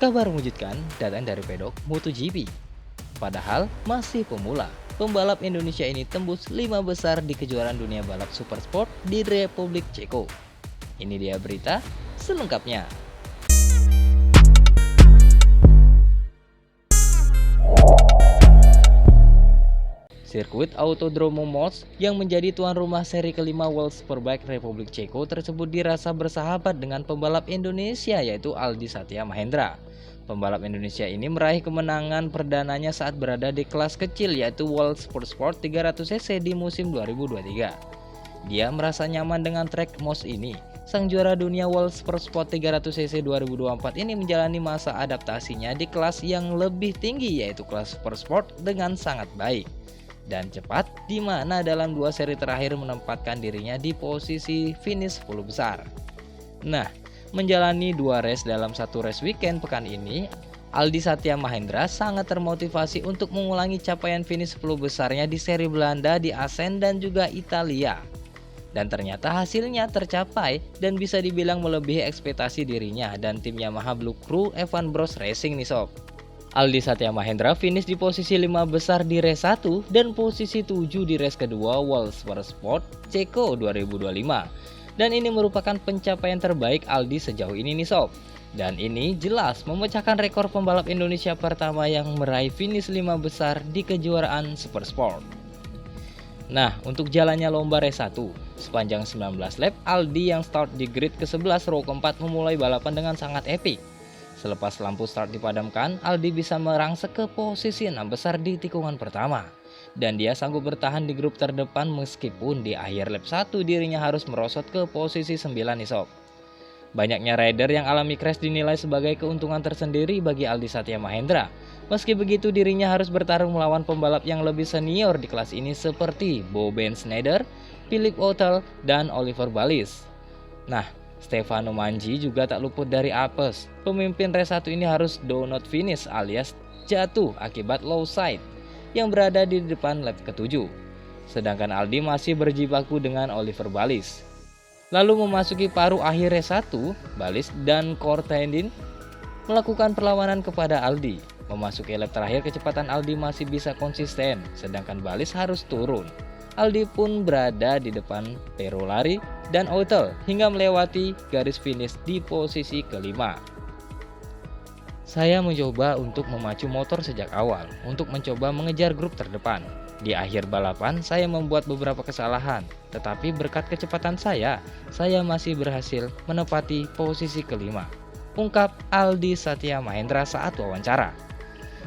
Kabar mengejutkan datang dari pedok MotoGP. Padahal masih pemula, pembalap Indonesia ini tembus 5 besar di kejuaraan dunia balap supersport di Republik Ceko. Ini dia berita selengkapnya. Sirkuit Autodromo Most yang menjadi tuan rumah seri kelima World Superbike Republik Ceko tersebut dirasa bersahabat dengan pembalap Indonesia yaitu Aldi Satya Mahendra. Pembalap Indonesia ini meraih kemenangan perdananya saat berada di kelas kecil yaitu World Supersport 300cc di musim 2023. Dia merasa nyaman dengan trek Most ini. Sang juara dunia World Supersport 300cc 2024 ini menjalani masa adaptasinya di kelas yang lebih tinggi yaitu kelas Supersport dengan sangat baik dan cepat, di mana dalam 2 seri terakhir menempatkan dirinya di posisi finish 10 besar. Nah, menjalani 2 race dalam 1 race weekend pekan ini, Aldi Satya Mahendra sangat termotivasi untuk mengulangi capaian finish 10 besarnya di seri Belanda di Assen dan juga Italia. Dan ternyata hasilnya tercapai dan bisa dibilang melebihi ekspektasi dirinya dan tim Yamaha Blue Crew Evan Bros Racing nih sob. Aldi Satya Mahendra finish di posisi 5 besar di race 1 dan posisi 7 di race kedua World Supersport Ceko 2025. Dan ini merupakan pencapaian terbaik Aldi sejauh ini nih sob. Dan ini jelas memecahkan rekor pembalap Indonesia pertama yang meraih finish 5 besar di kejuaraan Supersport. Nah, untuk jalannya lomba race 1, sepanjang 19 lap, Aldi yang start di grid ke-11 row keempat memulai balapan dengan sangat epik. Selepas lampu start dipadamkan, Aldi bisa merangsek ke posisi 6 besar di tikungan pertama. Dan dia sanggup bertahan di grup terdepan meskipun di akhir lap 1 dirinya harus merosot ke posisi 9 nih sob. Banyaknya rider yang alami crash dinilai sebagai keuntungan tersendiri bagi Aldi Satya Mahendra. Meski begitu dirinya harus bertarung melawan pembalap yang lebih senior di kelas ini seperti Ben Schneider, Philip Oetel, dan Oliver Balis. Nah, Stefano Manji juga tak luput dari apes. Pemimpin race 1 ini harus do not finish alias jatuh akibat low side yang berada di depan lap ke-7. Sedangkan Aldi masih berjibaku dengan Oliver Balis. Lalu memasuki paruh akhir race 1, Balis dan Courtandin melakukan perlawanan kepada Aldi. Memasuki lap terakhir kecepatan Aldi masih bisa konsisten, sedangkan Balis harus turun. Aldi pun berada di depan Perolari dan Oetel hingga melewati garis finish di posisi kelima. Saya mencoba untuk memacu motor sejak awal untuk mencoba mengejar grup terdepan. Di akhir balapan saya membuat beberapa kesalahan, tetapi berkat kecepatan saya masih berhasil menepati posisi kelima. Ungkap Aldi Satya Mahendra saat wawancara.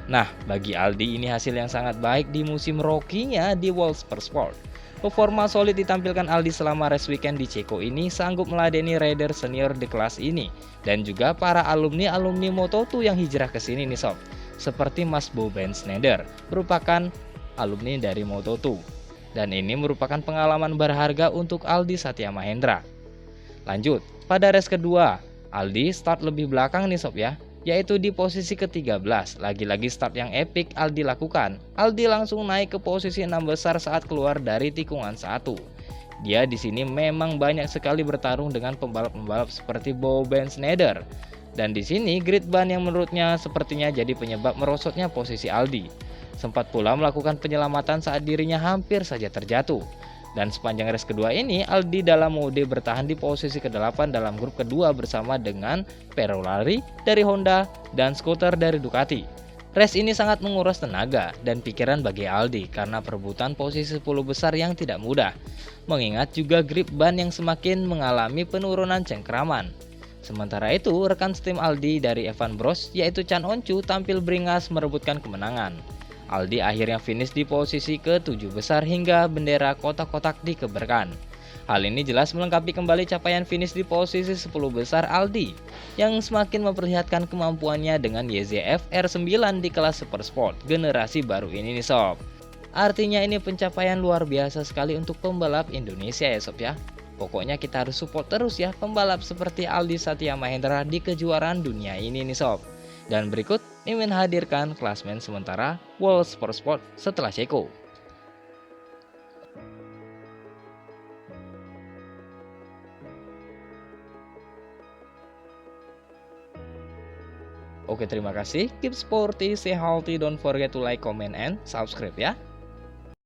Nah, bagi Aldi ini hasil yang sangat baik di musim rookie-nya di World Supersport. Performa solid ditampilkan Aldi selama race weekend di Ceko ini sanggup meladeni rider senior di kelas ini dan juga para alumni Moto2 yang hijrah ke sini nih sob. Seperti Mas Ben Schneider, merupakan alumni dari Moto2. Dan ini merupakan pengalaman berharga untuk Aldi Satya Mahendra. Lanjut, pada race kedua, Aldi start lebih belakang nih sob ya, yaitu di posisi ke-13. Lagi-lagi start yang epic Aldi lakukan. Aldi langsung naik ke posisi 6 besar saat keluar dari tikungan 1. Dia di sini memang banyak sekali bertarung dengan pembalap-pembalap seperti Ben Schneider. Dan di sini grid ban yang menurutnya sepertinya jadi penyebab merosotnya posisi Aldi. Sempat pula melakukan penyelamatan saat dirinya hampir saja terjatuh. Dan sepanjang race kedua ini, Aldi dalam mode bertahan di posisi ke-8 dalam grup kedua bersama dengan Perolari dari Honda dan Scooter dari Ducati. Race ini sangat menguras tenaga dan pikiran bagi Aldi karena perebutan posisi 10 besar yang tidak mudah. Mengingat juga grip ban yang semakin mengalami penurunan cengkraman. Sementara itu, rekan setim Aldi dari Evan Bros yaitu Chan Oncu tampil beringas merebutkan kemenangan. Aldi akhirnya finish di posisi ke-7 besar hingga bendera kotak-kotak dikeberkan. Hal ini jelas melengkapi kembali capaian finish di posisi 10 besar Aldi yang semakin memperlihatkan kemampuannya dengan YZF R9 di kelas Supersport generasi baru ini nih sob. Artinya ini pencapaian luar biasa sekali untuk pembalap Indonesia ya sob ya. Pokoknya kita harus support terus ya pembalap seperti Aldi Satya Mahendra di kejuaraan dunia ini nih sob. Dan berikut Mimin hadirkan klasmen sementara World Supersport setelah Ceko. Oke, terima kasih. Keep sporty, stay healthy, don't forget to like, comment, and subscribe ya.